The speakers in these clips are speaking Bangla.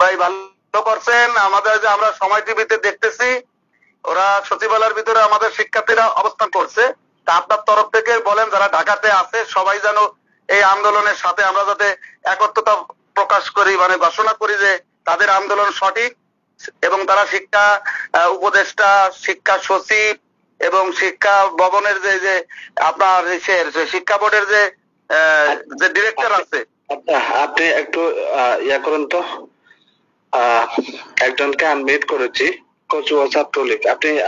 ভাই ভালো করছেন। আমাদের যে আমরা সময় টিভিতে দেখতেছি ওরা সচিবালয়ের ভিতরে আমাদের শিক্ষার্থীরা অবস্থান করছে, তা আপনার তরফ থেকে বলেন যারা ঢাকাতে আছে সবাই যেন এই আন্দোলনের সাথে আমরা যাতে একত্রতা প্রকাশ করি, মানে ঘোষণা করি যে তাদের আন্দোলন সঠিক এবং তারা শিক্ষা উপদেষ্টা, শিক্ষা সচিব এবং শিক্ষা ভবনের যে আপনার শিক্ষা বোর্ডের যে ডিরেক্টর আছে। আচ্ছা, আপনি একটু ইয়া করেন তো, একজনকে আনমিউট করেছি, কচুয়া ছাত্রলীগ।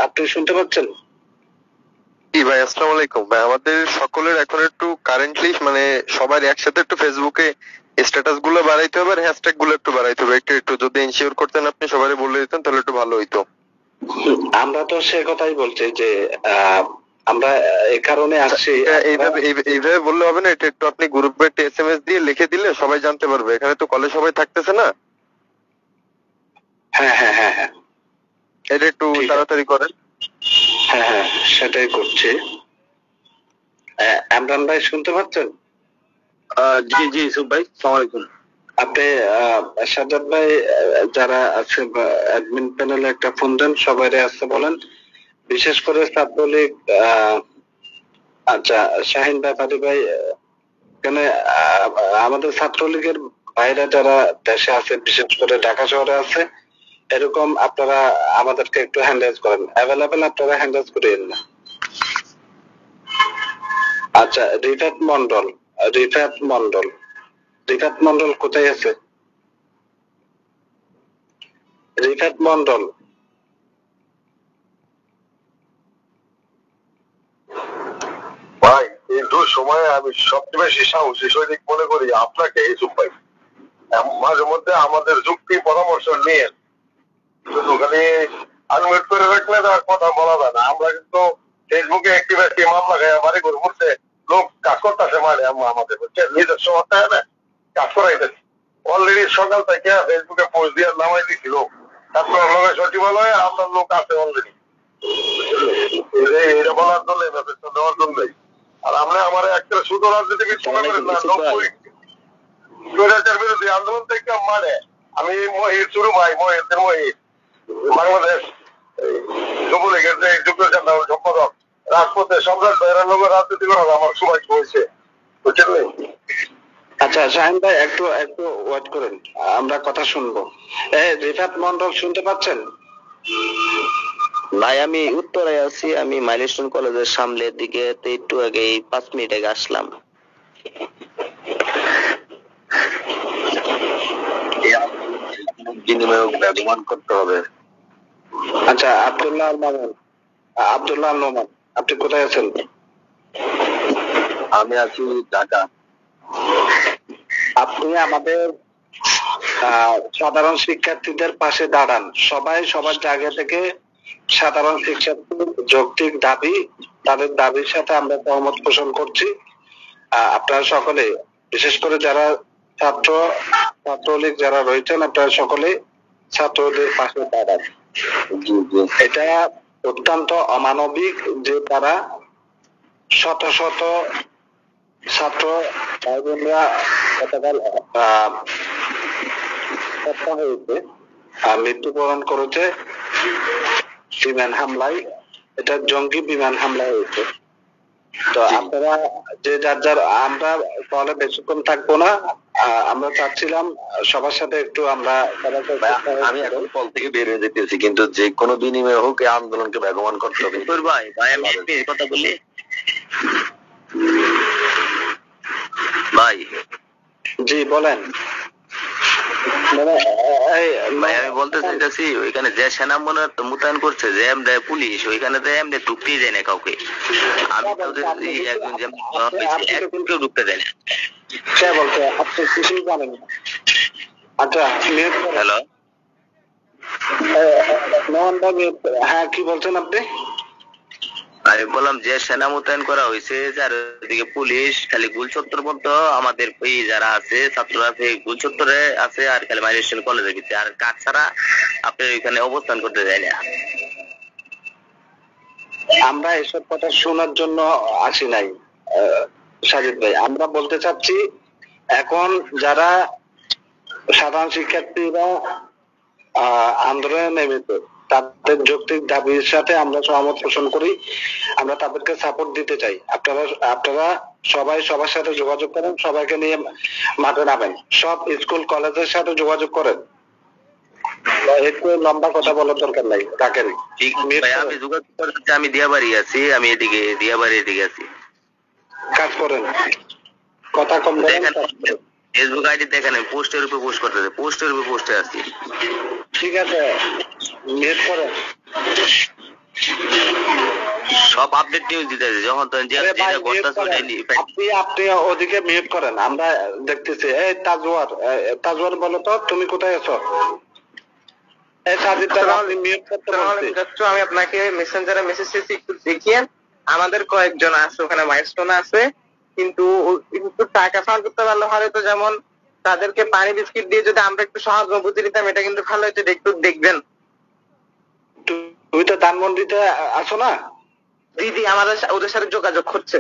আপনি শুনতে পাচ্ছেন? জি ভাই, আসসালামু আলাইকুম ভাই। আমাদের সকলের এখন একটু কারেন্টলি মানে সবার একসাথে একটু ফেসবুকে স্ট্যাটাস গুলো বাড়াইতে হবে আর হ্যাশট্যাগ গুলো একটু বাড়াইতে হবে। একটু যদি ইনশিওর করতেন আপনি, সবাই বলে দিতেন তাহলে একটু ভালো হইতো। আমরা তো সে কথাই বলছি যে আমরা এই কারণে আসছি। এইভাবে বললে হবে না, এটা একটু আপনি গ্রুপে এসএমএস দিয়ে লিখে দিলে সবাই জানতে পারবে। এখানে তো কলে সবাই থাকতেছে না। হ্যাঁ হ্যাঁ হ্যাঁ হ্যাঁ, এটা একটু তাড়াতাড়ি করেন। হ্যাঁ হ্যাঁ, সেটাই করছি। ইমরান ভাই শুনতে পাচ্ছেন? জি জি ইউসুফ ভাই, আসসালামু আলাইকুম। আপনি সাজ্জাদ ভাই যারা আছে অ্যাডমিন প্যানেলে একটা ফোন দেন, সবাই আছে বলেন, বিশেষ করে ছাত্রলীগ। আচ্ছা শাহিন ভাই, ফাদি ভাই, এখানে আমাদের ছাত্রলীগের ভাইরা যারা দেশে আছে, বিশেষ করে ঢাকা শহরে আছে, এরকম আপনারা আমাদেরকে একটু হ্যান্ডেজ করেন, অ্যাভেলেবেল আপনারা হ্যান্ডেজ করেন না। আচ্ছা, রিফাত মন্ডল কোথায় আছে? রিফাত মন্ডল, ভাই কিন্তু সময় আমি সবচেয়ে বেশি সাহসী সৈনিক মনে করি আপনাকে ইউসুফ ভাই। মাঝে মধ্যে আমাদের যুক্তি পরামর্শ নিয়ে শুধু খালি আনমিউট করে রাখলে তার কথা বলা যায় না। আমরা কিন্তু ফেসবুকে একটি ব্যক্তি মামলা খাইয়া বাড়ি করে ঘুরছে, লোক কাজ করতেছে মানে আমাদের নিজস্ব অর্থায় না কাজ করাইতেছে। অলরেডি সকাল থেকে ফেসবুকে পোস্ট দিয়ে নামাই দিছিল, তারপর লগে সচিবালয়ে আপনার লোক আছে অলরেডি। এটা বলার জন্য মেসেজটা দেওয়ার জন্যই। আর আমরা আমার একটা শুধু রাজনীতিবিদ মনে করেন না, স্বৈরাচার বিরোধী আন্দোলন থেকে মানে আমি মহির শুরু ভাই, মহিরদের মহির, বাংলাদেশ যুবলীগের যে যুগ্ম সম্পাদক, রাজপথে সম্রাট ভাইয়ের লোক রাজনীতি করার আমার সৌভাগ্য হয়েছে, বুঝছেন? আচ্ছা শাহিন ভাই, একটু ওয়েট করেন, আমরা কথা শুনবো। রিফাত মন্ডল শুনতে পাচ্ছেন? ভাই আমি উত্তরে আছি, আমি মাইলস্টোন কলেজের সামনের দিকে, একটু আগে 5 মিনিট আগে আসলাম। বিনিময় করতে হবে। আচ্ছা, আব্দুল্লাহ আল নোমান, আপনি কোথায় আছেন? আমি আছি ঢাকা। আপনি আমাদের সাধারণ শিক্ষার্থীদের পাশে দাঁড়ান। সবাই সবার জায়গা থেকে সাধারণ শিক্ষার্থীর যৌক্তিক দাবি, তাদের দাবির সাথে আমরা সহমত পোষণ করছি। আপনারা সকলে, বিশেষ করে যারা ছাত্রলীগ যারা রয়েছেন, আপনারা সকলে ছাত্রদের পাশে দাঁড়ান। এটা অত্যন্ত অমানবিক যে তারা শত শত ছাত্র ভাই বোনরা গতকাল মৃত্যুবরণ করেছে বিমান হামলায়। এটা জঙ্গি বিমান হামলা হয়েছে। তো আপনারা যে যার আমরা তাহলে বেশিক্ষণ থাকবো না। আমরা চাচ্ছিলাম সবার সাথে একটু আমরা আমি এখন কল থেকে বের হয়ে যেতেছি, কিন্তু যে কোনো বিনিময়ে হোক এই আন্দোলনকে বেগবান করতে হবে। ভাই আমি কথা বলি ভাই। জি বলেন। ভাই আমি বলতে চাইতেছি, ওইখানে যে সেনা মোতায়েন করছে, যে এমনি পুলিশ, ওইখানে যে এমনি ঢুকতেই যায় না কাউকে। আমি একজন যেমন কেউ ঢুকতে দেয় না। সে বলছে আপনি কিছুই জানেন না। আচ্ছা, হ্যালো মোহন ভাই, হ্যাঁ কি বলছেন আপনি? আমি বললাম যে সেনা মোতায়েন করা হয়েছে, চারিদিকে পুলিশ, খালি গুলচত্বর বলতো আমাদের ওই যারা আছে ছাত্ররা আছে গুলচত্বরে আছে, আর খালি মাইলস্টোন কলেজে গেছে, আর কাজ ছাড়া আপনি ওইখানে অবস্থান করতে যায় না। আমরা এসব কথা শোনার জন্য আসি নাই সাজিদ ভাই। আমরা বলতে চাচ্ছি, এখন যারা সাধারণ শিক্ষার্থীরা আন্দোলনে নেমেছে, তাদের যৌক্তিক দাবির সাথে আমরা সহমত পোষণ করি, আমরা তাদেরকে সাপোর্ট দিতে চাই। আপনারা সবাই সবার সাথে যোগাযোগ করেন, সবাইকে নিয়ে মাঠে নামেন, সব স্কুল কলেজের সাথে যোগাযোগ করেন। একটু লম্বা কথা বলার দরকার নাই, কাকেরই। ঠিক ভাই, আমি যোগাযোগ করতে, আমি দিয়াবাড়ি আছি, আমি এদিকে দিয়াবাড়ি এদিকে আছি। কাজ করেন, কথা কম বলেন। ফেসবুক আইডি দেখেন, পোস্টের উপর পোস্ট করতেছে, পোস্টের উপর পোস্টে আছি। ঠিক আছে, মিউট করেন। সব আপডেট নিউজ দিতেছে, যখন তখন যেটা করতেছে। আপনি ওদিকে মিউট করেন, আমরা দেখতেছি। এই তাজওয়ার বলো তো, তুমি কোথায় আছো? এই সাজিদটা আপনি মিউট করতে বলছি। আমি আপনাকে মেসেঞ্জারে মেসেজ দিয়েছি, একটু দেখিয়েন। আমাদের কয়েকজন আছে ওখানে, মাইলস্টোন আছে, কিন্তু একটু টাকা ফান্ড করতে পারলে ভালো হতো। যেমন তাদেরকে পানি বিস্কিট দিয়ে যদি আমরা একটু সহানুভূতি দিতাম, এটা কিন্তু ভালো হতো। একটু দেখবেন। তুমি তো ধানমন্ডিতে আছো না? দিদি আমাদের ওদের সাথে যোগাযোগ করছে,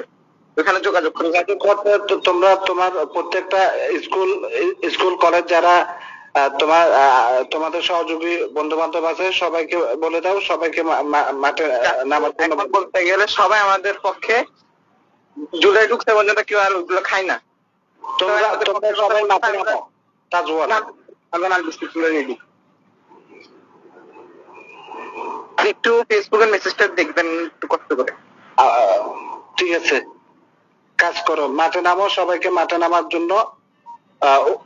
ওখানে যোগাযোগ করতে। তোমরা তোমার প্রত্যেকটা স্কুল কলেজ যারা তোমাদের সহযোগী বন্ধু বান্ধব আছে, সবাইকে বলে দাও, সবাইকে মাঠে নামার জন্য। বলতে গেলে সবাই আমাদের পক্ষে, জুলাই ঢুকতে পর্যন্ত কেউ আর ওগুলো খায় না। তোমরা সবাই মাঠে নামো। তাজওয়ার, আমরা না বিস্কুট তুলে নিয়ে দিই। একটু ফেসবুকের মেসেজটা দেখবেন একটু কষ্ট করে। ঠিক আছে, কাজ করো, মাঠে নামো, সবাইকে মাঠে নামার জন্য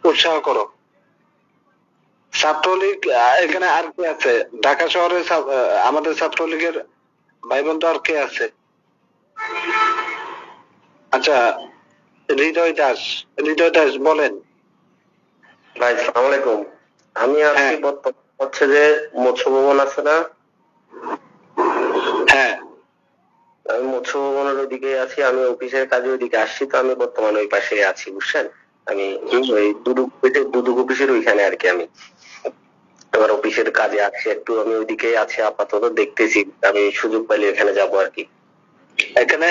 উৎসাহ করো। ছাত্রলীগ এখানে আর কে আছে? ঢাকা শহরে আমাদের ছাত্রলীগের ভাই বন্ধু আর কে আছে? আচ্ছা, হৃদয় দাস বলেন। ভাই আসসালামু আলাইকুম। আমি আছি হচ্ছে যে মৎস্য ভবন আছে না? হ্যাঁ, আমি মৎস্য ভবনের ওইদিকে আছি, আমি অফিসের কাজে ওইদিকে আসছি, তো আমি বর্তমানে ওই পাশে আছি, বুঝছেন? আমি ওই দুদুক অফিসের ওইখানে আর কি। আমি এবার অফিসের কাজে আছি, একটু আমি ওইদিকে আছি আপাতত, দেখতেছি আমি সুযোগ পাইলে এখানে যাবো আর কি। এখানে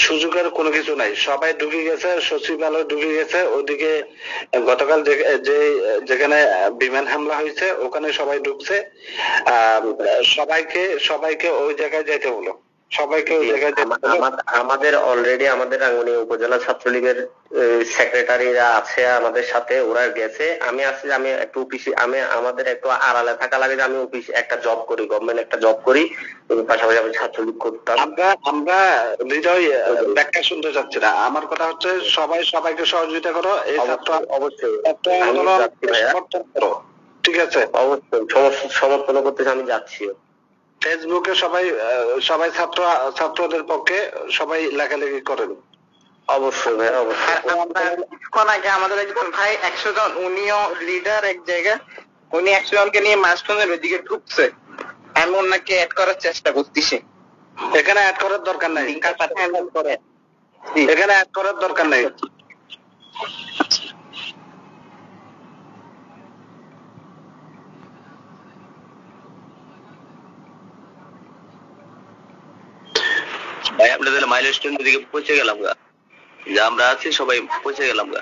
সুযোগের কোনো কিছু নাই, সবাই ঢুকে গেছে, সচিবালয় ঢুকে গেছে। ওদিকে গতকাল যেখানে বিমান হামলা হয়েছে ওখানে সবাই ঢুকছে। সবাইকে ওই জায়গায় যেতে হলো, সবাইকে ওই জায়গায়। আমাদের অলরেডি আমাদের রাঙ্গুনিয়া উপজেলা ছাত্রলীগের সেক্রেটারিরা আছে আমাদের সাথে, ওরা গেছে। আমি আছি, আমি একটু অফিসে, আমি আমাদের একটু আড়ালে থাকা লাগে, আমি অফিস একটা জব করি, গভর্নমেন্ট একটা জব করি, পাশাপাশি আমি ছাত্রলীগ করতাম। আমরা হৃদয় ব্যাখ্যা শুনতে চাচ্ছি না, আমার কথা হচ্ছে সবাইকে সহযোগিতা করো, এই ছাত্র অবশ্যই সমর্থন করো। ঠিক আছে, অবশ্যই সমর্থন করতেছি, আমি যাচ্ছি। ফেসবুকে সবাই ছাত্রদের পক্ষে সবাই লেখালেখি করেন। অবশ্যই ভাই, অবশ্যই। কিছুক্ষণ আগে আমাদের একজন ভাই 100 জন, উনিও লিডার এক জায়গায়, উনি 100 জনকে নিয়ে মাঝখানের ওইদিকে ঢুকছে। আমি ওনাকে অ্যাড করার চেষ্টা করতেছি। এখানে অ্যাড করার দরকার নাই, এখানে অ্যাড করার দরকার নাই। ভাই আপনাদের মাইলস্টোন দিকে পৌঁছে গেলাম গা, যে আমরা আছি সবাই পৌঁছে গেলাম গা।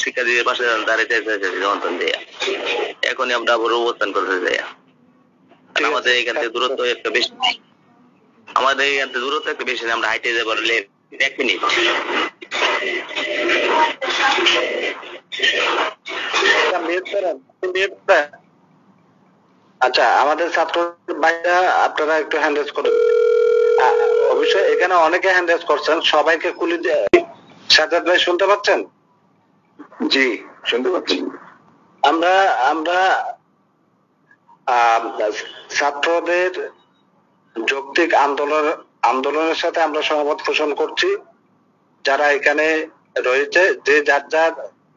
শিক্ষার্থীদের পাশে দাঁড়াইতে যন্ত্রণ দেয়া, এখনই আমরা আবার অবস্থান করতে যাই। আমাদের এখান থেকে দূরত্ব একটা বেশি, আমরা হাইটে যেতে পারলে 1 মিনিট। আচ্ছা, আমাদের ছাত্র ভাইরা আপনারা একটু হ্যান্ডেজ করেন। অবশ্যই এখানে অনেকে হ্যান্ডেজ করছেন, সবাইকে কুলি দিয়ে। সাজ্জাদ ভাই শুনতে পাচ্ছেন? জি, শুনতে পাচ্ছি। আমরা ছাত্রদের যৌক্তিক আন্দোলনের সাথে আমরা সহমত পোষণ করছি। যারা এখানে রয়েছে, যে যার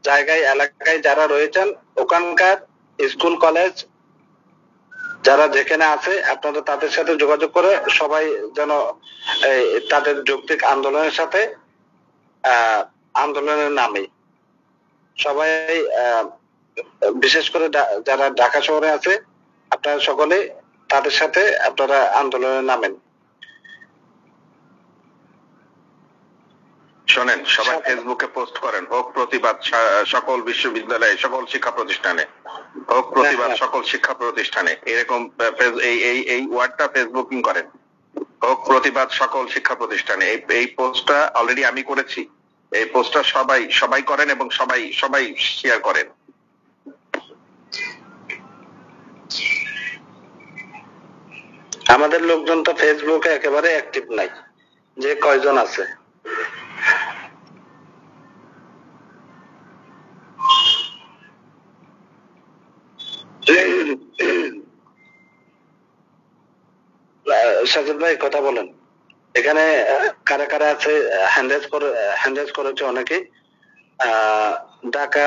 জায়গায় এলাকায় যারা রয়েছেন, ওখানকার স্কুল কলেজ যারা যেখানে আছে, আপনারা তাদের সাথে যোগাযোগ করে সবাই যেন তাদের যৌক্তিক আন্দোলনের সাথে আন্দোলনের নামে সবাই, বিশেষ করে যারা ঢাকা শহরে আছে, আপনারা সকলে তাদের সাথে আপনারা আন্দোলনে নামেন। শোনেন, সবাই ফেসবুকে পোস্ট করেন, হোক প্রতিবাদ সকল বিশ্ববিদ্যালয়ে, সকল শিক্ষা প্রতিষ্ঠানে, হোক প্রতিবাদ সকল শিক্ষা প্রতিষ্ঠানে, এরকম এই ওয়ার্ডটা ফেসবুকিং করেন, হোক প্রতিবাদ সকল শিক্ষা প্রতিষ্ঠানে। এই পোস্টটা অলরেডি আমি করেছি, এই পোস্টটা সবাই করেন এবং সবাই শেয়ার করেন। আমাদের লোকজন তো ফেসবুকে একেবারে অ্যাক্টিভ নাই, যে কয়জন আছে। সাজিদ ভাই কথা বলেন, এখানে কারা কারা আছে? হ্যান্ডেজ করেছে অনেকে। ঢাকা,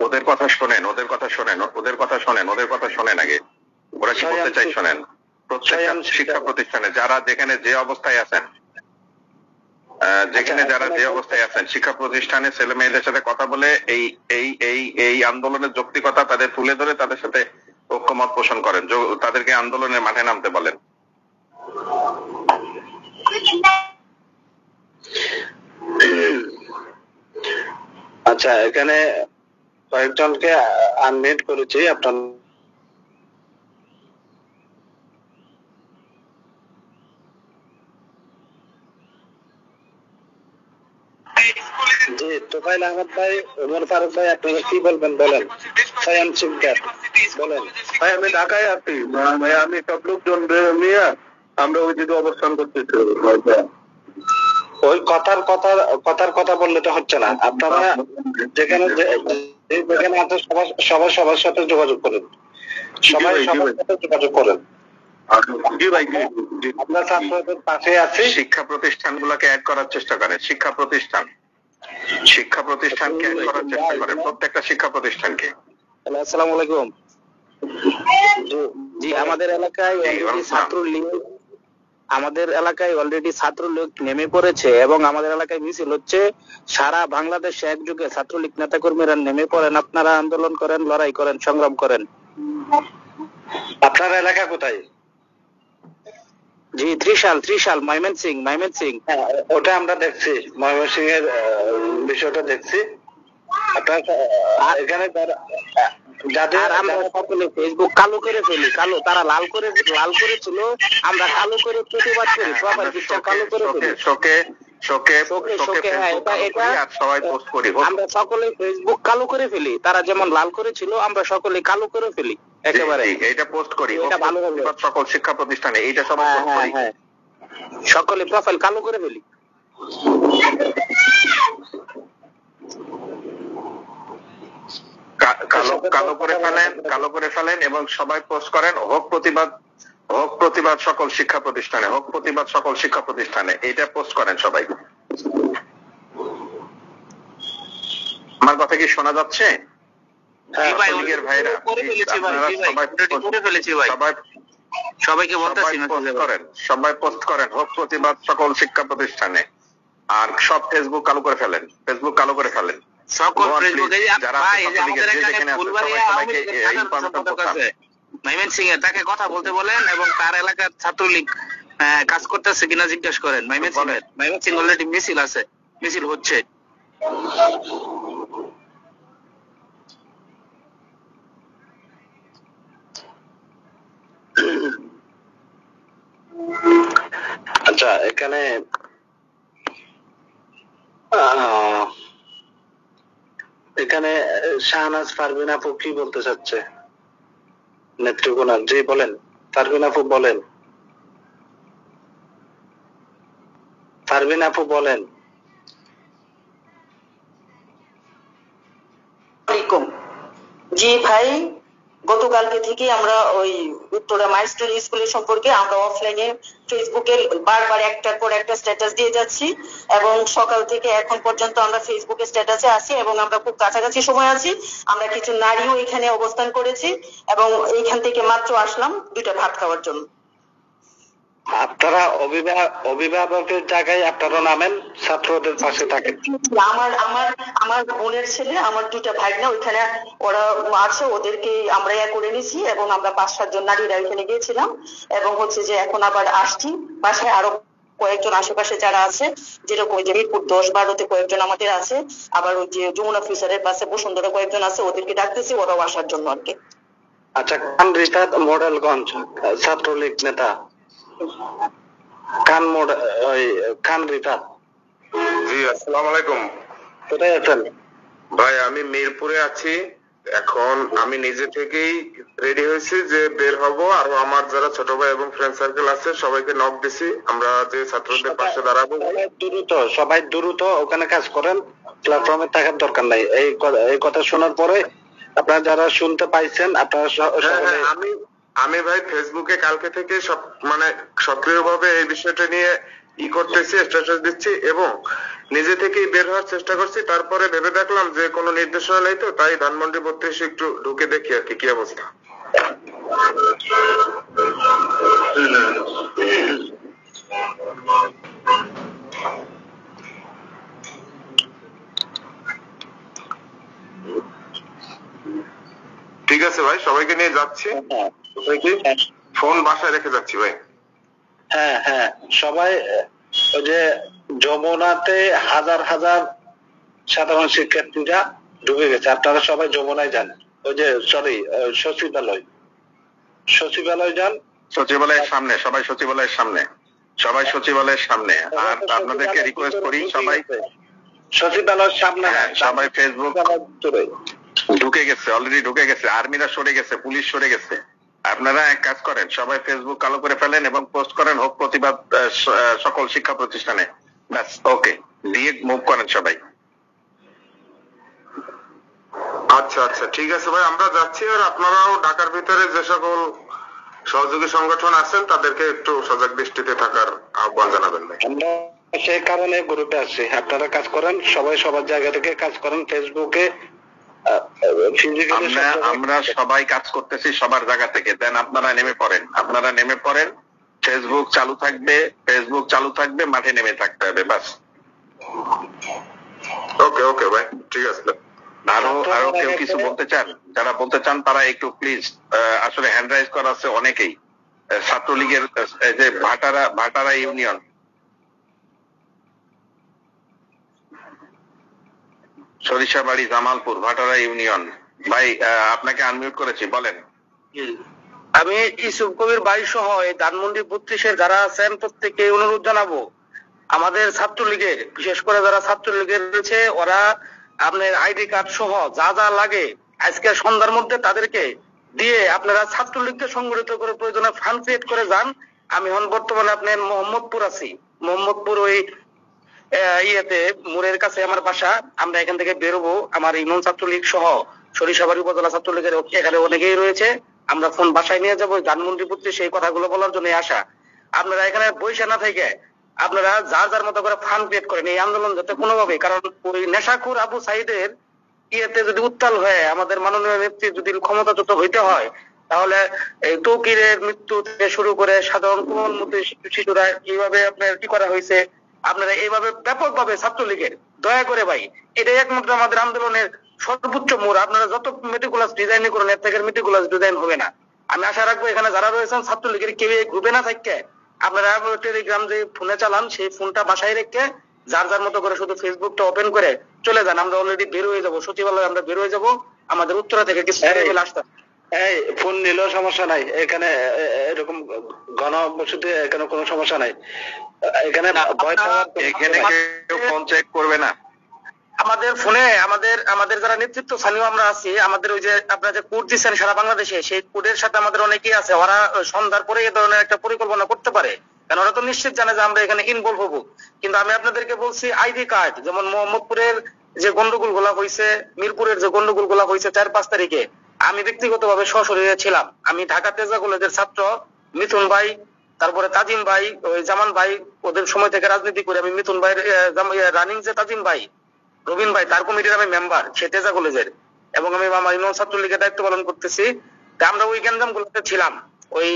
ওদের কথা শোনেন আগে, ওরা কি বলতে চাই শোনেন। প্রত্যেকটা শিক্ষা প্রতিষ্ঠানে যারা যেখানে যে অবস্থায় আছেন, শিক্ষা প্রতিষ্ঠানে ছেলে মেয়েদের সাথে কথা বলে এই আন্দোলনের যৌক্তিকতা তাদের তুলে ধরে তাদের সাথে ঐক্যমত পোষণ করেন, তাদেরকে আন্দোলনের মাঠে নামতে বলেন। আচ্ছা, এখানে কয়েকজনকে আনমিউট করেছি, আপনার জি তোফাইল আহমদ ভাই, ওমর ফারুক ভাই, আপনারা কি বলবেন বলেন। সায়াম সিকদার বলেন। ভাই আমি ঢাকায় আছি, ভাই আমি সব লোকজন নিয়ে আমরা ওই দিকে অবস্থান করতেছি। ওই কথার কথা বললে তো হচ্ছে না। আপনারা যেখানে আছে সবার সাথে যোগাযোগ করেন, সবাই সবার সাথে যোগাযোগ করেন। আমরা ছাত্রদের পাশে আছি। শিক্ষা প্রতিষ্ঠানগুলোকে অ্যাড করার চেষ্টা করেন, শিক্ষা প্রতিষ্ঠানকে অ্যাড করার চেষ্টা করেন, প্রত্যেকটা শিক্ষা প্রতিষ্ঠানকে। আসসালামু আলাইকুম। জি, আমাদের এলাকায় অলরেডি ছাত্রলীগ নেমে পড়েছে এবং আমাদের এলাকায় মিছিল হচ্ছে। সারা বাংলাদেশে একযোগে ছাত্রলীগ নেতাকর্মীরা নেমে পড়েন, আপনারা আন্দোলন করেন, লড়াই করেন, সংগ্রাম করেন। আপনার এলাকা কোথায়? জি, ত্রিশাল ময়মনসিং। ওটা আমরা দেখছি, ময়মনসিং এর বিষয়টা দেখছি। আপনার এখানে যাদের আমরা সকলে ফেসবুক কালো করে ফেলি, তারা লাল করেছিল, আমরা কালো করে প্রতিবাদ করি, প্রোফাইল পিকচার কালো করে ফেলি। আমরা সকলে ফেসবুক কালো করে ফেলি, তারা যেমন লাল করেছিল আমরা সকলে কালো করে ফেলি একেবারে। এটা পোস্ট করি, এটা ভালো হবে সকল শিক্ষা প্রতিষ্ঠানে, এইটা সবাই পোস্ট করি, সকলে প্রোফাইল কালো করে ফেলি। কালো করে ফেলেন এবং সবাই পোস্ট করেন, হোক প্রতিবাদ সকল শিক্ষা প্রতিষ্ঠানে, এটা পোস্ট করেন সবাই। আমার কথা কি শোনা যাচ্ছে? সবাই পোস্ট করেন, হোক প্রতিবাদ সকল শিক্ষা প্রতিষ্ঠানে। আর সব ফেসবুক কালো করে ফেলেন, সকল ফেসবুকে ময়মনসিং এ তাকে কথা বলতে বলেন এবং তার এলাকার ছাত্রলীগ কাজ করতেছে কিনা জিজ্ঞেস করেন। ময়মনসিং অলরেডি মিছিল হচ্ছে। আচ্ছা, এখানে শাহনাজ পারভিন আপু কি বলতে চাচ্ছে নেত্রকোনা? জি বলেন, পারভিন আপু বলেন। জি ভাই, গতকালকে থেকে আমরা ওই উত্তরা মাইলস্টোন স্কুলের সম্পর্কে আমরা অফলাইনে ফেসবুকে বারবার একটার পর একটা স্ট্যাটাস দিয়ে যাচ্ছি এবং সকাল থেকে এখন পর্যন্ত আমরা ফেসবুকে স্ট্যাটাসে আছি এবং আমরা খুব কাছাকাছি সময় আছি। আমরা কিছু নারীও এখানে অবস্থান করেছি এবং এইখান থেকে মাত্র আসলাম 2টা ভাত খাওয়ার জন্য। আপনারা অভিভাবকের জায়গায় আপনারা নামেন, ছাত্রদের পাশে থাকেন। আমার বোনের ছেলে, আমার 2টা ভাগনা ওইখানে ওরা আছে, ওদেরকে আমরা করে নিছি এবং আমরা 5-7 জন নারীরা ওইখানে গিয়েছিলাম এবং হচ্ছে যে এখন আবার আসছি বাসায়। আরো কয়েকজন আশেপাশে যারা আছে, যেরকম ওই যে মিরপুর 10-12-তে কয়েকজন আমাদের আছে, আবার ওই যে যমুনা ফিউচারের পাশে বসুন্ধরা কয়েকজন আছে, ওদেরকে ডাকতেছি ওরাও আসার জন্য আর কি। আচ্ছা, খান রিফাত মডেলগঞ্জ ছাত্রলীগ নেতা, খান রিফাত। জি, আসসালামু আলাইকুম। কোথায় আছেন ভাই? আমি মিরপুরে আছি। এখন আমি নিজে থেকেই রেডি হয়েছি যে বের হব, আর আমার যারা ছোট ভাই এবং ফ্রেন্ড সার্কেল আছে সবাইকে নক দিছি, আমরা যে ছাত্রদের পাশে দাঁড়াবো। সবাই দ্রুত ওখানে কাজ করেন, প্ল্যাটফর্মে থাকার দরকার নাই। এই কথা শোনার পরে আপনারা যারা শুনতে পাইছেন আপনারা আমি ভাই ফেসবুকে কালকে থেকে সব মানে সক্রিয়ভাবে এই বিষয়টা নিয়ে করতেছি, স্ট্যাটাস দিচ্ছি এবং নিজে থেকেই বের হওয়ার চেষ্টা করছি। তারপরে ভেবে দেখলাম যে কোনো নির্দেশনা নেই, তো তাই ধানমন্ডি 32 একটু ঢুকে দেখি আর কি অবস্থা। ঠিক আছে ভাই, সবাইকে নিয়ে যাচ্ছি। ফোন বাসায় রেখে যাচ্ছি ভাই। হ্যাঁ হ্যাঁ, সবাই ওই যে যমুনাতে হাজার হাজার সাধারণ শিক্ষার্থীরা ঢুকে গেছে, আপনারা সবাই যমুনায় যান। ওই যে সচিবালয় যান, সচিবালয়ের সামনে, সবাই সচিবালয়ের সামনে। আর আপনাদেরকে রিকোয়েস্ট করি সবাই সচিবালয়ের সামনে, সবাই ফেসবুক ঢুকে গেছে, অলরেডি ঢুকে গেছে, আর্মিরা সরে গেছে, পুলিশ সরে গেছে। আপনারা এক কাজ করেন, সবাই ফেসবুক চালু করে ফেলেন এবং পোস্ট করেন হোক প্রতিবাদ সকল শিক্ষা প্রতিষ্ঠানে, ব্যাস ওকে দিয়ে মুভ করেন সবাই। আচ্ছা আচ্ছা, ঠিক আছে ভাই, আমরা যাচ্ছি। আর আপনারাও ঢাকার ভিতরে যে সকল সহযোগী সংগঠন আছেন তাদেরকে একটু সজাগ দৃষ্টিতে থাকার আহ্বান জানাবেন ভাই। আমরা সেই কারণে গ্রুপে আসছি, আপনারা কাজ করেন, সবাই সবার জায়গা থেকে কাজ করেন। ফেসবুকে আমরা সবাই কাজ করতেছি সবার জায়গা থেকে, দেন আপনারা নেমে পড়েন। ফেসবুক চালু থাকবে, মাঠে নেমে থাকতে হবে, বাস। ওকে ওকে ভাই, ঠিক আছে। আরো কেউ কিছু বলতে চান? যারা বলতে চান তারা একটু প্লিজ, আসলে হ্যান্ড রাইজ করা আছে অনেকেই। ছাত্রলীগের যে ভাটারা ইউনিয়ন, সরিষাবাড়ি, জামালপুর, ভাটারা ইউনিয়ন, ভাই আপনাকে আনমিউট করেছি, বলেন। আমি ইউসুফ কবির ভাই সহ এই ধানমন্ডি 32-এর যারা আছেন প্রত্যেককে অনুরোধ জানাবো, আমাদের ছাত্রলীগের বিশেষ করে যারা ছাত্রলীগের রয়েছে ওরা আপনার আইডি কার্ড সহ যা যা লাগে আজকে সন্ধ্যার মধ্যে তাদেরকে দিয়ে আপনারা ছাত্রলীগকে সংগঠিত করে প্রয়োজনে ফান্ড ক্রিয়েট করে যান। আমি বর্তমানে আপনার মোহাম্মদপুর আছি, মোহাম্মদপুর ওই ইয়েতে মোড়ের কাছে আমার বাসা। আমরা এখান থেকে বেরোবো, আমার ইউনিয়ন ছাত্রলীগ সহ সরিষাবাড়ি উপজেলা ছাত্রলীগের এখানে অনেকেই রয়েছে। আমরা ফোন বাসায় নিয়ে যাবো, ধানমন্ডি 32 সেই কথাগুলো বলার জন্য আসা। আপনারা এখানে বসে না থেকে আপনারা যার মতো করে ফান্ড ক্রিয়েট করেন এই আন্দোলন যাতে কোনোভাবে, কারণ ওই নেশাখোর আবু সাইদের ইয়েতে যদি উত্তাল হয়ে আমাদের মাননীয় নেত্রী যদি ক্ষমতাচ্যুত হইতে হয়, তাহলে এই তৌকিরের মৃত্যু থেকে শুরু করে সাধারণ কোমলমতি শিশুরা এইভাবে আপনার কি করা হয়েছে, আপনারা এইভাবে ব্যাপকভাবে ছাত্রলীগের দয়া করে ভাই, এটাই একমাত্র আমাদের আন্দোলনের সর্বোচ্চ মোড়। আপনারা যত মেটিকুলাস ডিজাইন করেন এর থেকে মেটিকুলাস ডিজাইন হবে না। আমি আশা রাখবো এখানে যারা রয়েছেন ছাত্রলীগের কেউ এই গ্রুপে না থাকতে আপনারা টেলিগ্রাম যে ফোনে চালান সেই ফোনটা বাসায় রেখে যার মতো করে শুধু ফেসবুকটা ওপেন করে চলে যান। আমরা অলরেডি বের হয়ে যাবো, সচিবালয়ে আমরা বের হয়ে যাবো, আমাদের উত্তরা থেকে কিছু আসতে। এই ফোন নিলেও সমস্যা নাই, এখানে এরকম ঘনবসতি এখানে কোনো সমস্যা নাই। এখানে ফোন চেক করবে না। আমাদের ফোনে আমাদের যারা নেতৃত্ব স্থানীয় আমরা আছি, আমাদের ওই যে আপনারা যে কোড দিচ্ছেন সারা বাংলাদেশে, সেই কোডের সাথে আমাদের অনেকেই আছে, ওরা সন্ধ্যার পরে এই ধরনের একটা পরিকল্পনা করতে পারে, কারণ ওরা তো নিশ্চিত জানে যে আমরা এখানে ইনভলভ হবো। কিন্তু আমি আপনাদেরকে বলছি আইডি কার্ড, যেমন মোহাম্মদপুরের যে গন্ডগোল গুলা হয়েছে, মিরপুরের যে গন্ডগোল গুলা হয়েছে 4-5 তারিখে, আমি ব্যক্তিগতভাবে সশরীরে ছিলাম। আমি ঢাকা তেজা কলেজের ছাত্র মিথুন ভাই, তারপরে তাজিম ভাই, ওই জামান ভাই, ওদের সময় থেকে রাজনীতি করে আমি মিথুন ভাইয়ের রানিং যে তাজিম ভাই, রবিন ভাই, তার কমিটির আমি মেম্বার সে তেজা কলেজের, এবং আমি আমার ইউনিয়ন ছাত্রলীগের দায়িত্ব পালন করতেছি। আমরা ওই গ্যাঞ্জাম গুলোতে ছিলাম। ওই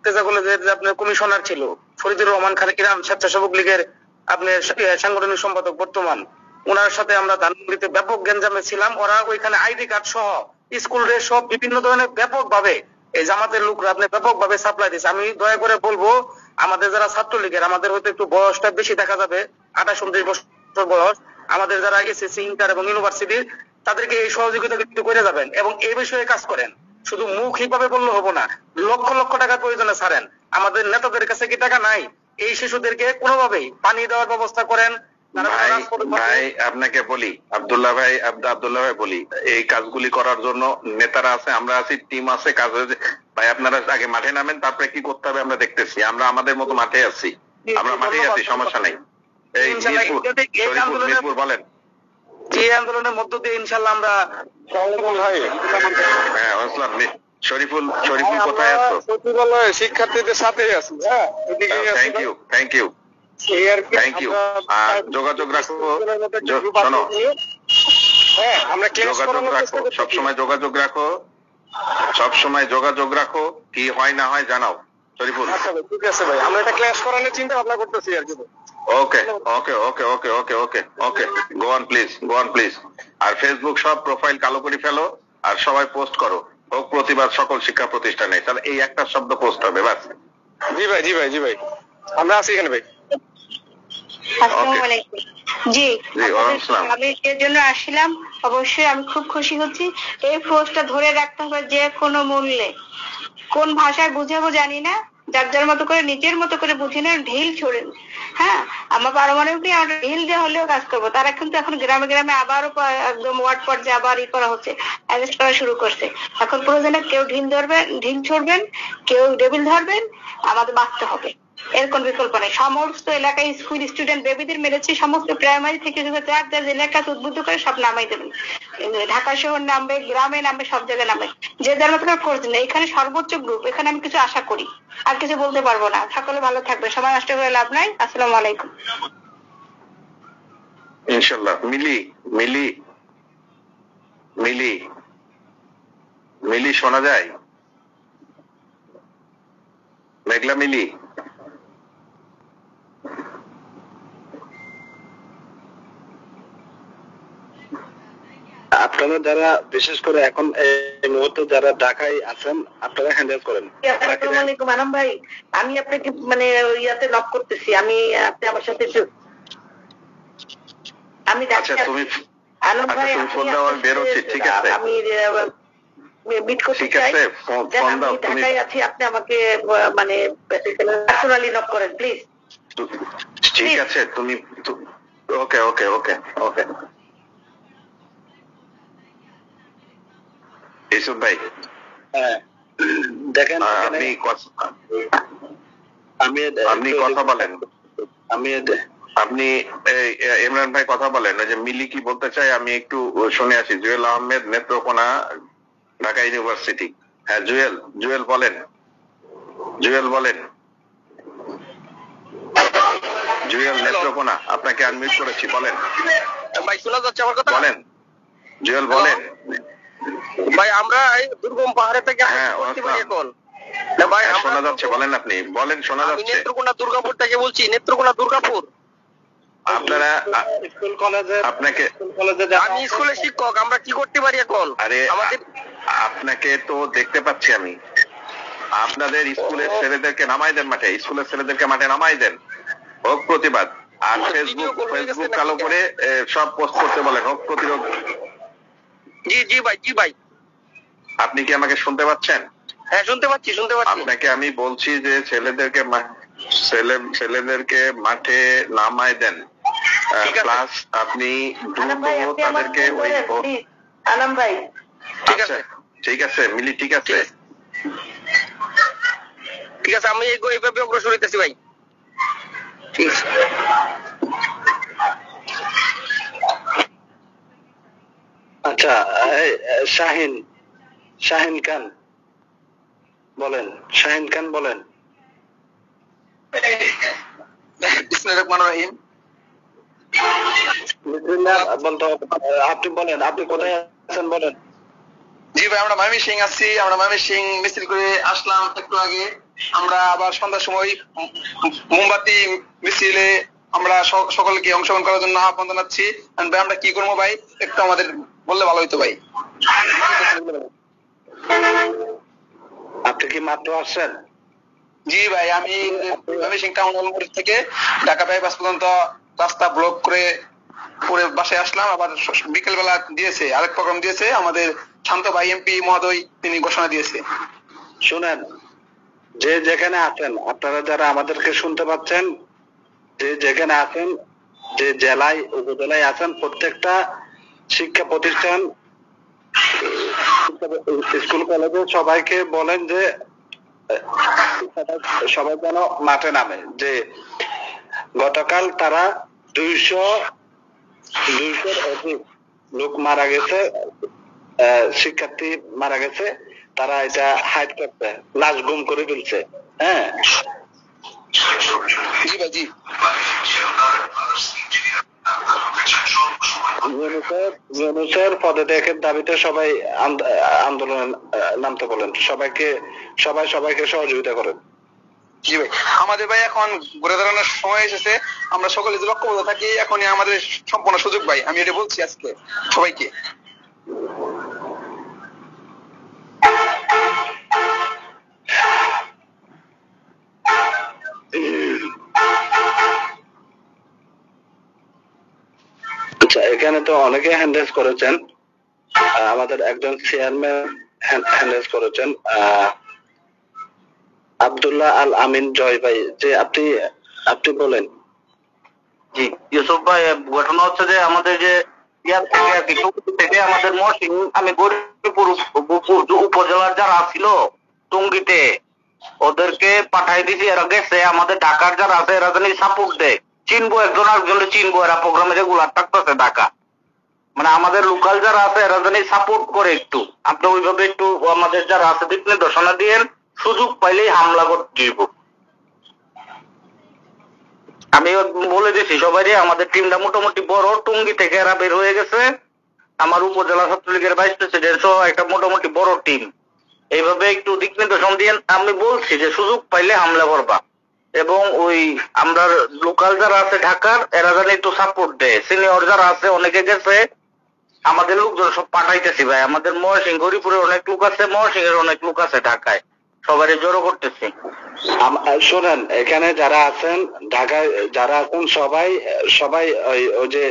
তেজা কলেজের যে আপনার কমিশনার ছিল ফরিদুর রহমান খান ইরাম, স্বেচ্ছাসেবক লীগের আপনার সাংগঠনিক সম্পাদক বর্তমান, ওনার সাথে আমরা ধানমন্ডিতে ব্যাপক গ্যাঞ্জামে ছিলাম। ওরা ওইখানে আইডি কার্ড সহ স্কুল ড্রেস সহ বিভিন্ন ধরনের ব্যাপক ভাবে এই জামাতের লোকরা আপনি ব্যাপক ভাবে সাপ্লাই দিচ্ছে। আমি দয়া করে বলবো আমাদের যারা ছাত্রলীগের, আমাদের হয়তো একটু বয়সটা বেশি দেখা যাবে, 28-29 বছর বয়স, আমাদের যারা এসএসসি, ইন্টার এবং ইউনিভার্সিটির, তাদেরকে এই সহযোগিতা কিন্তু করে যাবেন এবং এই বিষয়ে কাজ করেন। শুধু মৌখিকভাবে বললে হবো না, লক্ষ লক্ষ টাকার প্রয়োজনে ছাড়েন। আমাদের নেতাদের কাছে কি টাকা নাই? এই শিশুদেরকে কোনোভাবেই পানি দেওয়ার ব্যবস্থা করেন। ভাই আপনাকে বলি, আব্দুল্লাহ ভাই বলি, এই কাজগুলি করার জন্য নেতারা আছে, আমরা আছি, টিম আছে, কাজ হয়েছে। ভাই আপনারা আগে মাঠে নামেন, তারপরে কি করতে হবে আমরা দেখতেছি। আমরা আমাদের মতো মাঠে আছি, আমরা মাঠে আছি, সমস্যা নেই। এই মিরপুর বলেন, যে আন্দোলনের মধ্য দিয়ে ইনশাল্লাহ আমরা শরীফুল কোথায় আছো? শিক্ষার্থীদের সাথেই আছি। Thank you. যোগাযোগ রাখো, শোনো, সবসময় যোগাযোগ রাখো, কি হয় না হয় জানাও শরীফুল। ঠিক আছে ভাই, আমরা এটা ক্লাস করানোর চিন্তা ভাবনা করতেছি আর কি। Okay, go on please. আর ফেসবুক সব প্রোফাইল কালো করে ফেলো আর সবাই পোস্ট করো, হোক প্রতিবাদ সকল শিক্ষা প্রতিষ্ঠানে। তাহলে এই একটা শব্দ পোস্ট হবে, ব্যাস। জি ভাই, আমরা আছি এখানে ভাই। আসসালামু আলাইকুম। জি, আমি এর জন্য আসছিলাম। অবশ্যই আমি খুব খুশি হচ্ছি। এই ফোর্সটা ধরে রাখতে হবে যে কোনো মূল্যে। কোন ভাষায় বুঝাবো জানি না, যার মতো করে নিজের মতো করে বুঝে নেন, ঢিল ছোড়েন। হ্যাঁ, আমার পারমাণবিক আমরা ঢিল দিয়ে হলেও কাজ করবো। তারা কিন্তু এখন গ্রামে গ্রামে আবারও একদম ওয়ার্ড পর্যায়ে আবার করা হচ্ছে, অ্যারেস্ট করা শুরু করছে। এখন প্রয়োজনে কেউ ঢিল ছড়বেন, কেউ টেবিল ধরবেন, আমাদের বাঁচতে হবে, এর কোন বিকল্প নেই। সমস্ত এলাকায় স্কুল স্টুডেন্ট বেবিদের মেরেছে, সমস্ত প্রাইমারি থেকে যার এলাকা উদ্বুদ্ধ করে সব নামাই দেবেন। ঢাকা শহর নামবে, গ্রামে নামবে, সব জায়গায় নামবে, যে যার মতো করে করছেন। এখানে সর্বোচ্চ গ্রুপ, এখানে আমি কিছু আশা করি, আর কিছু বলতে পারবো না। সকলে ভালো থাকবে, সময় নষ্ট করে লাভ নাই। আসসালামু আলাইকুম। ইনশাআল্লাহ। মিলি শোনা যায়? মেঘলা মিলি, আপনারা যারা বিশেষ করে এখন এই মুহূর্তে যারা ঢাকায় আছেন, আপনারা হ্যান্ডেল করেন। আসসালামু আলাইকুম আনাম ভাই, আমি আপনাকে মানে ইয়াতে নক করতেছি। আপনি আমার সাথে আমি আনাম ভাই, আমি মিট করতে চাই। আমি ঢাকায় আছি, আপনি আমাকে মানে পার্সোনালি নক করেন প্লিজ। ঠিক আছে, তুমি ওকে। ইসুফ ভাই, দেখেন আপনি কথা বলেন, আপনি ইমরান ভাই কথা বলেন। যে মিলি কি বলতে চাই আমি একটু শুনে আসি। জুয়েল আহমেদ, নেত্রকোনা, ঢাকা ইউনিভার্সিটি। হ্যাঁ জুয়েল বলেন। জুয়েল নেত্রকোনা, আপনাকে আনমিউট করেছি, বলেন ভাই। শোনা যাচ্ছে আমার কথা? বলেন জুয়েল, বলেন ভাই। আমরা এই দুর্গম পাহাড়ে থেকে এখন ভাই শোনা যাচ্ছে, বলেন আপনি বলেন, শোনা যাচ্ছে। নেত্রকোনা দুর্গাপুর থেকে বলছি, নেত্রকোনা দুর্গাপুর। আপনারা স্কুল কলেজে, আপনাকে আমি স্কুলের শিক্ষক, আমরা কি করতে পারি এখন? আরে আপনাকে তো দেখতে পাচ্ছি আমি। আপনাদের স্কুলের ছেলেদেরকে নামাই দেন মাঠে, স্কুলের ছেলেদেরকে মাঠে নামাই দেন, হোক প্রতিবাদ। আর ফেসবুক চালু করে সব পোস্ট করতে বলেন, হোক প্রতিরোধ। জি ভাই। আপনি কি আমাকে শুনতে পাচ্ছেন? হ্যাঁ, শুনতে পাচ্ছি। আপনাকে আমি বলছি যে ছেলেদেরকে মাঠে নামায় দেন, প্লাস আপনি তাদেরকে আনাম ভাই। ঠিক আছে মিলি, ঠিক আছে, আমি এইভাবে অগ্রসর হইতেছি ভাই। ঠিক আছে। আচ্ছা, শাহিন খান বলেন। আপনি বলেন, আপনি কোথায় আছেন বলেন। জি ভাই, আমরা ময়মনসিংহ আছি। আমরা ময়মনসিংহ মিছিল করে আসলাম একটু আগে। আমরা আবার সন্ধ্যার সময় মোমবাতি মিছিলে আমরা সকলকে অংশগ্রহণ করার জন্য আহ্বান জানাচ্ছি। ভাই আমরা কি করবো ভাই, একটু আমাদের বললে ভালো হইতো ভাই। আপনি কি মাত্র আসছেন? জি ভাই, আমি টাউন হল থেকে ঢাকা বাইপাস পর্যন্ত রাস্তা ব্লক করে পরে বাসায় আসলাম। আবার বিকেল বেলা দিয়েছে আরেক প্রোগ্রাম দিয়েছে আমাদের শান্ত ভাই এমপি মহোদয়, তিনি ঘোষণা দিয়েছে। শুনেন, যে যেখানে আছেন আপনারা যারা আমাদেরকে শুনতে পাচ্ছেন, যে যেখানে আছেন, যে জেলায় উপজেলায় আছেন, প্রত্যেকটা শিক্ষা প্রতিষ্ঠান, স্কুল কলেজে সবাইকে বলেন যে সবাই যেন মাঠে নামে। যে গতকাল তারা 200-র অধিক লোক মারা গেছে, শিক্ষার্থী মারা গেছে, তারা এটা হাইড করতে লাশ গুম করে ফেলছে। হ্যাঁ, জি ভাই, জি। ইউনূসের পদত্যাগের দাবিতে সবাই আন্দোলনে নামতে বলেন, সবাইকে সহযোগিতা করেন। জি ভাই, আমাদের ভাই এখন ঘুরে দাঁড়ানোর সময় এসেছে। আমরা সকলে যে লক্ষ্যবদ্ধ থাকি, এখনই আমাদের সম্পূর্ণ সুযোগ ভাই, আমি এটা বলছি আজকে সবাইকে। আচ্ছা, এখানে তো অনেকে হ্যান্ডেস করেছেন, আমাদের একজন চেয়ারম্যান হ্যান্ডেস করেছেন, আব্দুল্লাহ আল আমিন জয় ভাই, যে আপনি বলেন। জি ইউসুফ ভাই, ঘটনা হচ্ছে যে আমাদের যে থেকে আমাদের মহসিন, আমি গরিবপুর উপজেলার যারা ছিল টঙ্গিতে, ওদেরকে পাঠাই দিছি। এরা গেছে, আমাদের ঢাকার যারা আছে এরা জানি সাপোর্ট দেয়, চিনবো একজন আরেকজনে চিনবো, এরা প্রোগ্রামে রেগুলার থাকতেছে ঢাকা। মানে আমাদের লোকাল যারা আছে এরা জানি সাপোর্ট করে একটু। আপনি ওইভাবে একটু আমাদের যারা আছে দিক নির্দেশনা দিয়েন, সুযোগ পাইলেই হামলা করতে দিব। আমি বলে দিছি সবাই, আমাদের টিমটা মোটামুটি বড়, টঙ্গি থেকে এরা বের হয়ে গেছে, আমার উপজেলা ছাত্রলীগের ভাইস প্রেসিডেন্ট সহ একটা মোটামুটি বড় টিম। এইভাবে একটু দিক নির্দেশন দিয়ে আমি বলছি যে সুযোগ পাইলে হামলা করবা, এবং ওই আমরা লোকাল যারা আছে ঢাকার এরা যেন একটু সাপোর্ট দেয়। সিনিয়র যারা আছে অনেকে গেছে, আমাদের লোকজন সব পাঠাইতেছি ভাই। আমাদের মহসিং গরিপুরের অনেক লোক আছে, মহসিং এর অনেক লোক আছে ঢাকায়, সবাই জড়ো করতেছি। শোনেন, এখানে যারা আছেন ঢাকায় যারা আছেন সবাই ওই যে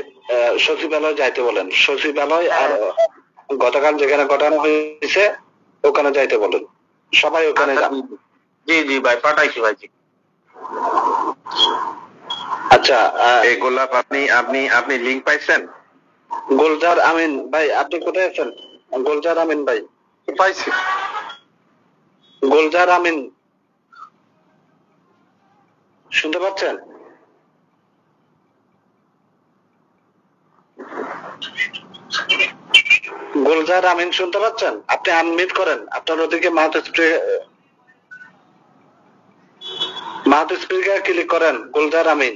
সচিবালয় যাইতে বলেন, সচিবালয় আর গতকাল যেখানে ঘটানো হয়েছে ওখানে যাইতে বলেন, সবাই ওখানে যান। জি জি ভাই, পাঠাইছি ভাই। জি আচ্ছা, এই গোলাপ আপনি লিংক পাইছেন? গুলজার আমিন ভাই, আপনি কোথায় আছেন? গুলজার আমিন ভাই, পাইছি। গুলজার আমিন শুনতে পাচ্ছেন? গুলজার আমিন শুনতে পাচ্ছেন? আপনি আনমিউট করেন, আপনার ওদিকে মাউথ স্পিকার ক্লিক করেন। গুলজার আমিন,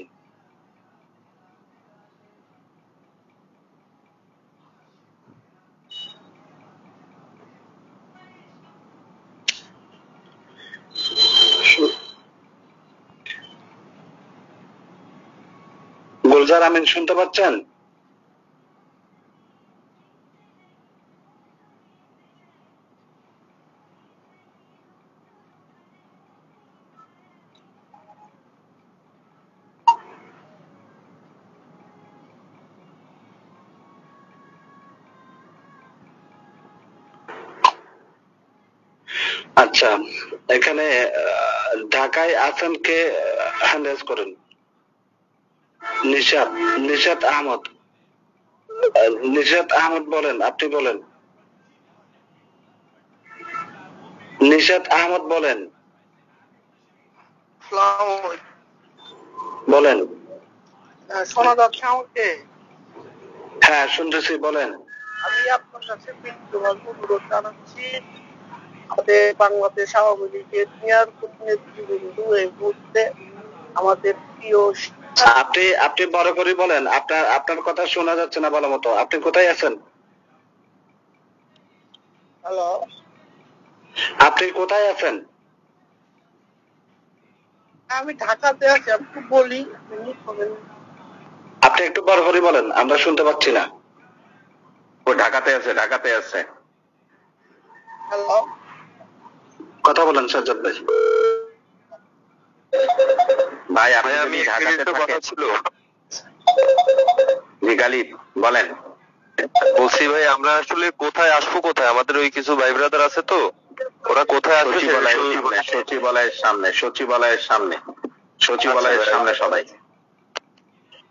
গুলজার আমিন শুনতে পাচ্ছেন? আচ্ছা, এখানে ঢাকায় আছেন কে হ্যান্ডেল করেন? নিশাত আহমদ, নিশাত আহমদ বলেন, আপনি বলেন। নিশাত আহমদ বলেন, বলেন। শোনা যাচ্ছে আমাকে? হ্যাঁ শুনতেছি, বলেন। আমি আপনার কাছে বিনীতভাবে অনুরোধ জানাচ্ছি, আমাদের বাংলাদেশ আওয়ামী লীগের মেয়র প্রতিনিধিবৃন্দ এই মুহূর্তে আমাদের প্রিয় আপনি বড় করে বলেন, আপনার কথা শোনা যাচ্ছে না ভালো মতো। আপনি কোথায় আছেন? হ্যালো, আপনি কোথায় আছেন? আমি ঢাকাতে আছি, আপনি বলি। আপনি একটু বড় করে বলেন, আমরা শুনতে পাচ্ছি না। ও ঢাকাতে আছে। হ্যালো, কথা বলেন সাজ্জাদ ভাই। ভাই আমি ঢাকাতে কথা ছিল। জি গালিব বলেন। বলছি ভাই আমরা আসলে কোথায় আসবো, কোথায় আমাদের ওই কিছু ভাই ব্রাদার আছে তো, ওরা কোথায় আসবে? সচিবালয়ের সামনে সবাই।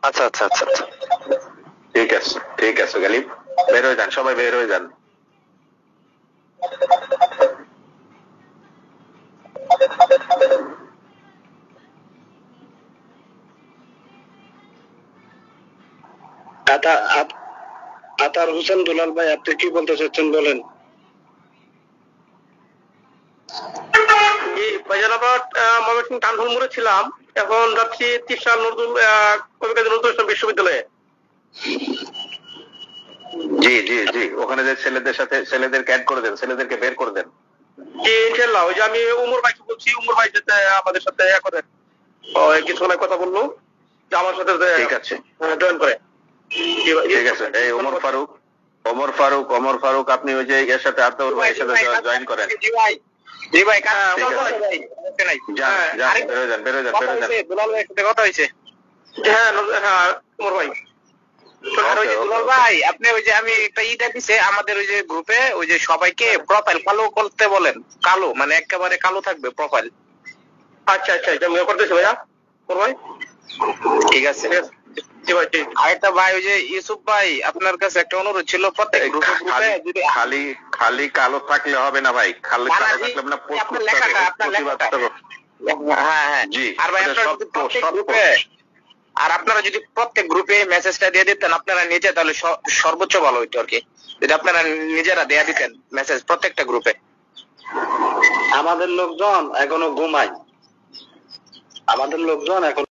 আচ্ছা আচ্ছা আচ্ছা আচ্ছা ঠিক আছে গালিব, বের হয়ে যান, সবাই বের হয়ে যান। আতার হোসেন দুলাল ভাই, আপনি কি বলতে চাচ্ছেন বলেন। ভাইজান আবার ময়মনসিংহ টাউন মোড়ে ছিলাম, এখন যাচ্ছি তিশা নজরুল কবিকাজী নজরুল ইসলাম বিশ্ববিদ্যালয়ে। জি ওখানে যে ছেলেদেরকে অ্যাড করে দেন, ছেলেদেরকে বের করে দেন। জি ইনশাআল্লাহ। ওই যে আমি উমর ভাইকে বলছি, উমর ভাই যাতে আমাদের সাথে করেন, কিছুক্ষণ কথা বললো যে আমার সাথে ঠিক আছে জয়েন করে। ঠিক আছে। এই ওমর ফারুক আপনি ওই যে এর সাথে আতাউর ভাইয়ের সাথে জয়েন করেন। জি ভাই বের হয়ে যান। দুলাল ভাইয়ের সাথে কথা হয়েছে। হ্যাঁ ওমর ভাই। আর ওই যে দুলাল ভাই, আপনি ওই যে আমি একটা ইটা দিছে আমাদের ওই যে গ্রুপে, ওই যে সবাইকে প্রোফাইল কালো করতে বলেন, কালো মানে একেবারে কালো থাকবে প্রোফাইল। আচ্ছা আমি করতেছি ভাইয়া। ওমর ভাই ঠিক আছে। আরেকটা ভাই, ওই যে ইউসুফ ভাই, আপনার কাছে একটা অনুরোধ ছিল, প্রত্যেক গ্রুপে যদি খালি কালো থাকলে হবে না ভাই, খালি কালো থাকলে না আপনার লেখাটা হ্যাঁ জি। আর ভাই আপনারা যদি প্রত্যেক গ্রুপে, আর আপনারা যদি প্রত্যেক গ্রুপে মেসেজটা দিয়ে দিতেন আপনারা নিজে, তাহলে সর্বোচ্চ ভালো হইতো আর কি, যদি আপনারা নিজেরা দেয়া দিতেন মেসেজ প্রত্যেকটা গ্রুপে। আমাদের লোকজন এখনো ঘুমায়,